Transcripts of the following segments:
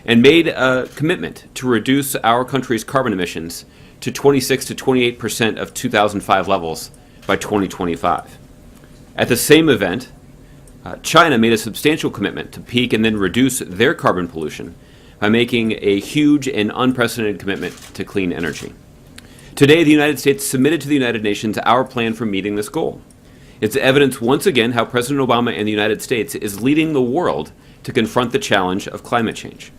and made a commitment to reduce our country's carbon emissions to 26 to 28% of 2005 levels by 2025. At the same event, China made a substantial commitment to peak and then reduce their carbon pollution by making a huge and unprecedented commitment to clean energy. Today, the United States submitted to the United Nations our plan for meeting this goal. It's evidence once again how President Obama and the United States is leading the world to confront the challenge of climate change.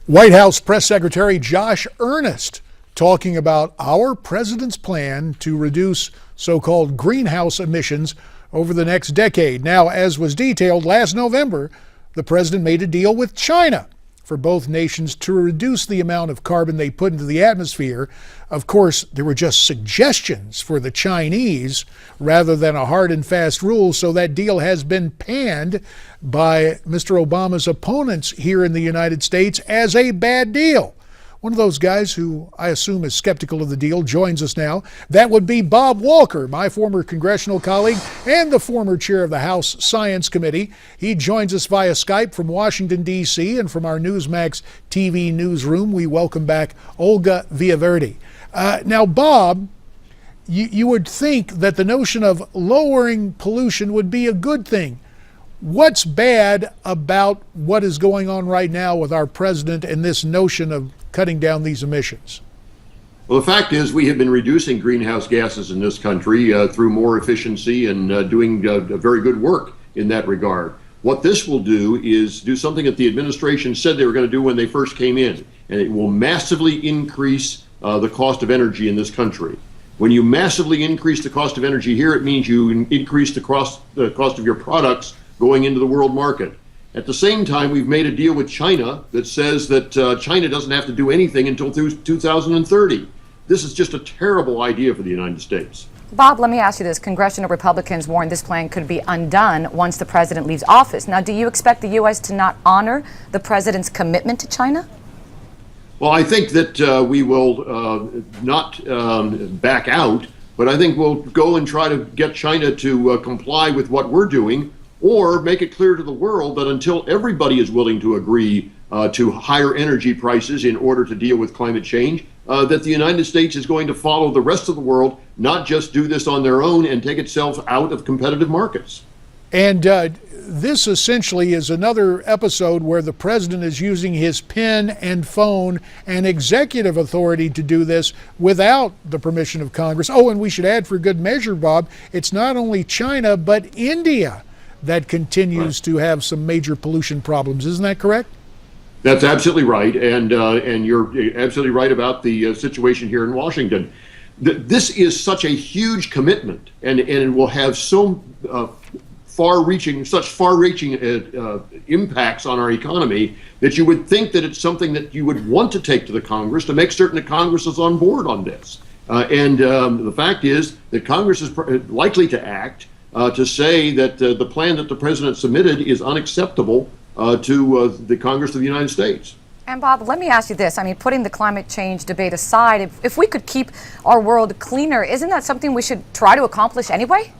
White House Press Secretary Josh Earnest talking about our president's plan to reduce so-called greenhouse emissions over the next decade. Now, as was detailed last November, the president made a deal with China for both nations to reduce the amount of carbon they put into the atmosphere. Of course, there were just suggestions for the Chinese rather than a hard and fast rule, so that deal has been panned by Mr. Obama's opponents here in the United States as a bad deal. One of those guys who I assume is skeptical of the deal joins us now. That would be Bob Walker, my former congressional colleague and the former chair of the House Science Committee. He joins us via Skype from Washington, D.C., and from our Newsmax TV newsroom, we welcome back Olga Villaverde. Now, Bob, you would think that the notion of lowering pollution would be a good thing. What's bad about what is going on right now with our president and this notion of cutting down these emissions? Well, the fact is we have been reducing greenhouse gases in this country through more efficiency and doing very good work in that regard. What this will do is do something that the administration said they were going to do when they first came in, and it will massively increase the cost of energy in this country. When you massively increase the cost of energy here, it means you increase the cost of your products going into the world market. At the same time, we've made a deal with China that says that China doesn't have to do anything until 2030. This is just a terrible idea for the United States. Bob, let me ask you this. Congressional Republicans warned this plan could be undone once the president leaves office. Now, do you expect the U.S. to not honor the president's commitment to China? Well, I think that we will not back out, but I think we'll go and try to get China to comply with what we're doing, or make it clear to the world that until everybody is willing to agree to higher energy prices in order to deal with climate change, that the United States is going to follow the rest of the world, not just do this on their own and take itself out of competitive markets. And this essentially is another episode where the president is using his pen and phone and executive authority to do this without the permission of Congress. Oh, and we should add for good measure, Bob, it's not only China, but India that continues to have some major pollution problems. Isn't that correct? That's absolutely right, and you're absolutely right about the situation here in Washington. This is such a huge commitment, and it will have so far-reaching impacts on our economy that you would think that it's something that you would want to take to the Congress to make certain that Congress is on board on this. The fact is that Congress is likely to act to say that the plan that the president submitted is unacceptable to the Congress of the United States. And Bob, let me ask you this. I mean, putting the climate change debate aside, if we could keep our world cleaner, isn't that something we should try to accomplish anyway?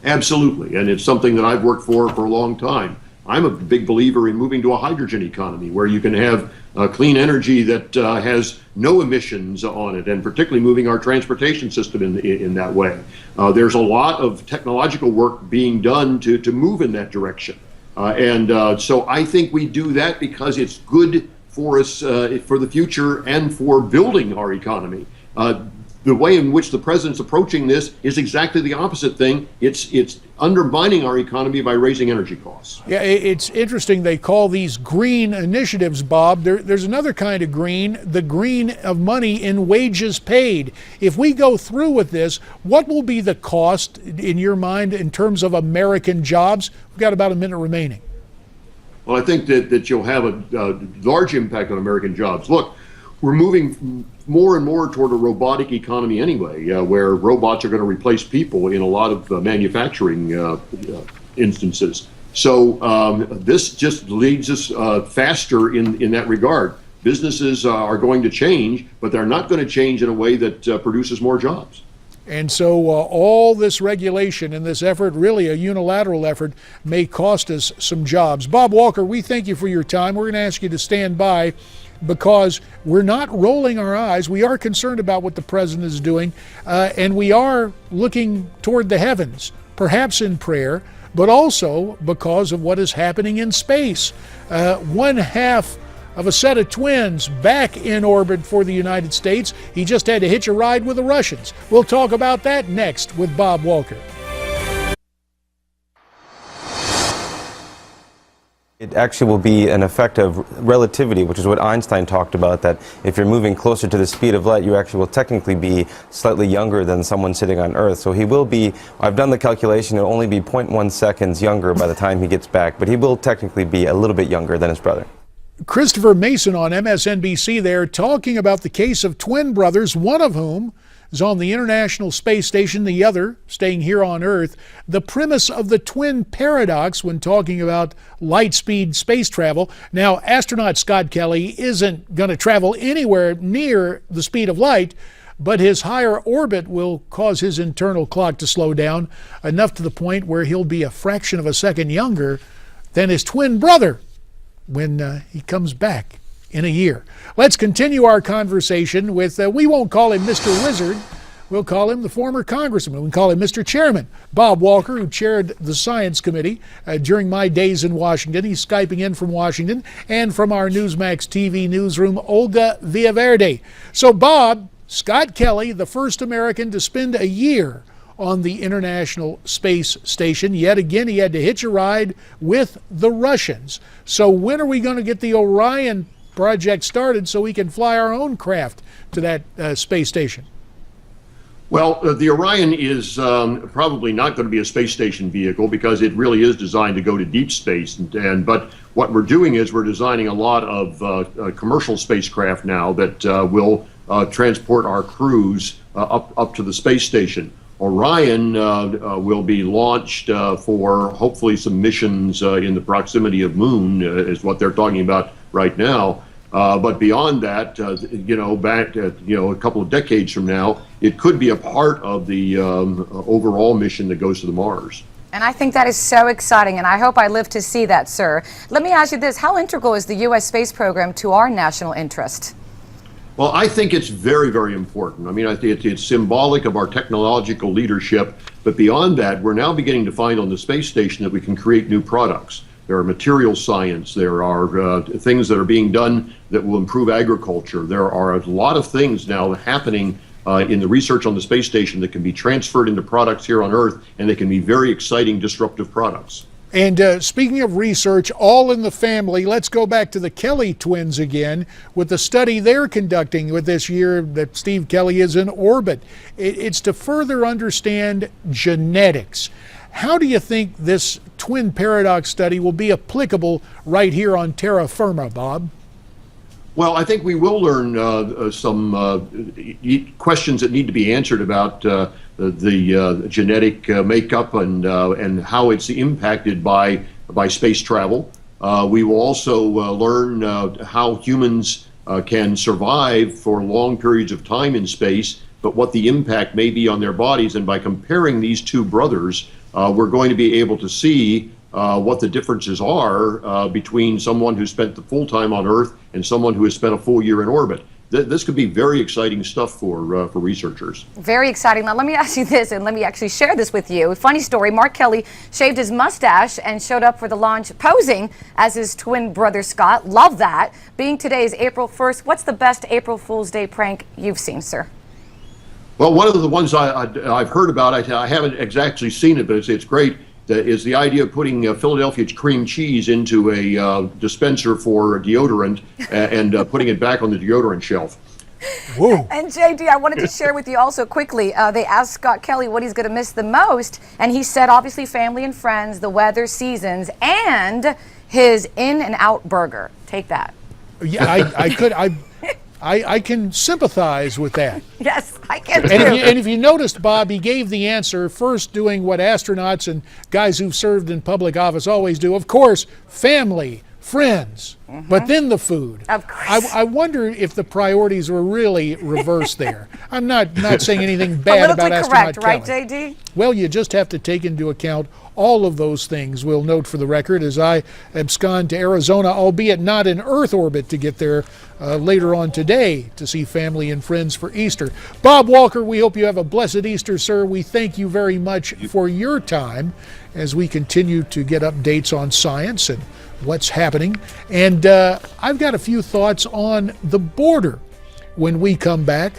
Absolutely, and it's something that I've worked for a long time. I'm a big believer in moving to a hydrogen economy where you can have clean energy that has no emissions on it, and particularly moving our transportation system in that way. There's a lot of technological work being done to move in that direction. So I think we do that because it's good for us for the future and for building our economy. The way in which the president's approaching this is exactly the opposite thing. It's undermining our economy by raising energy costs. Yeah, it's interesting they call these green initiatives, Bob. There's another kind of green, the green of money in wages paid. If we go through with this, what will be the cost in your mind in terms of American jobs? We've got about a minute remaining. Well, I think that you'll have a large impact on American jobs. Look, we're moving more and more toward a robotic economy anyway, where robots are going to replace people in a lot of manufacturing instances. So this just leads us faster in that regard. Businesses are going to change, but they're not going to change in a way that produces more jobs. And so all this regulation and this effort, really a unilateral effort, may cost us some jobs. Bob Walker, we thank you for your time. We're going to ask you to stand by because we're not rolling our eyes. We are concerned about what the president is doing, and we are looking toward the heavens, perhaps in prayer, but also because of what is happening in space. One half of a set of twins back in orbit for the United States. He just had to hitch a ride with the Russians. We'll talk about that next with Bob Walker. It actually will be an effect of relativity, which is what Einstein talked about, that if you're moving closer to the speed of light, you actually will technically be slightly younger than someone sitting on Earth. So he will be, I've done the calculation, it'll only be 0.1 seconds younger by the time he gets back, but he will technically be a little bit younger than his brother. Christopher Mason on MSNBC there talking about the case of twin brothers, one of whom is on the International Space Station, the other staying here on Earth. The premise of the twin paradox when talking about light speed space travel. Now, astronaut Scott Kelly isn't going to travel anywhere near the speed of light, but his higher orbit will cause his internal clock to slow down enough to the point where he'll be a fraction of a second younger than his twin brother when he comes back in a year. Let's continue our conversation with, we won't call him Mr. Wizard, we'll call him the former congressman. We can call him Mr. Chairman. Bob Walker, who chaired the Science Committee during my days in Washington. He's Skyping in from Washington, and from our Newsmax TV newsroom, Olga Villaverde. So Bob, Scott Kelly, the first American to spend a year on the International Space Station. Yet again, he had to hitch a ride with the Russians. So when are we going to get the Orion project started so we can fly our own craft to that space station? Well, the Orion is probably not going to be a space station vehicle because it really is designed to go to deep space. But what we're doing is we're designing a lot of commercial spacecraft now that will transport our crews up to the space station. Orion will be launched for hopefully some missions in the proximity of Moon, is what they're talking about right now. But beyond that, back a couple of decades from now, it could be a part of the overall mission that goes to the Mars. And I think that is so exciting, and I hope I live to see that, sir. Let me ask you this. How integral is the U.S. space program to our national interest? Well, I think it's very, very important. I mean, I think it's symbolic of our technological leadership. But beyond that, we're now beginning to find on the space station that we can create new products. There are material science. There are things that are being done that will improve agriculture. There are a lot of things now happening in the research on the space station that can be transferred into products here on Earth, and they can be very exciting, disruptive products. And speaking of research, all in the family, let's go back to the Kelly twins again with the study they're conducting with this year that Steve Kelly is in orbit. It's to further understand genetics. How do you think this twin paradox study will be applicable right here on terra firma, Bob? Well, I think we will learn some questions that need to be answered about the genetic makeup and how it's impacted by space travel. We will also learn how humans can survive for long periods of time in space, but what the impact may be on their bodies. And by comparing these two brothers, we're going to be able to see what the differences are between someone who spent the full time on Earth and someone who has spent a full year in orbit. This could be very exciting stuff for researchers. Very exciting. Now, let me ask you this, and let me actually share this with you. Funny story, Mark Kelly shaved his mustache and showed up for the launch posing as his twin brother Scott. Love that. Being today is April 1st, what's the best April Fool's Day prank you've seen, sir? Well, one of the ones I've heard about, I haven't exactly seen it, but it's great, is the idea of putting Philadelphia cream cheese into a dispenser for deodorant and putting it back on the deodorant shelf. Whoa. And JD, I wanted to share with you also quickly, they asked Scott Kelly what he's going to miss the most, and he said obviously family and friends, the weather, seasons, and his In-N-Out burger. Take that. Yeah, I can sympathize with that. Yes, I can too. And if you noticed, Bob, he gave the answer first doing what astronauts and guys who've served in public office always do. Of course, family, friends, but then the food. Of course. I wonder if the priorities were really reversed there. I'm not saying anything bad about Politically astronaut correct, Kelly. right, JD? Well, you just have to take into account all of those things. We'll note for the record as I abscond to Arizona, albeit not in Earth orbit, to get there later on today to see family and friends for Easter. Bob Walker, we hope you have a blessed Easter, sir. We thank you very much for your time as we continue to get updates on science and what's happening. And I've got a few thoughts on the border when we come back.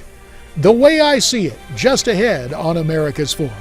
The way I see it, just ahead on America's Forum.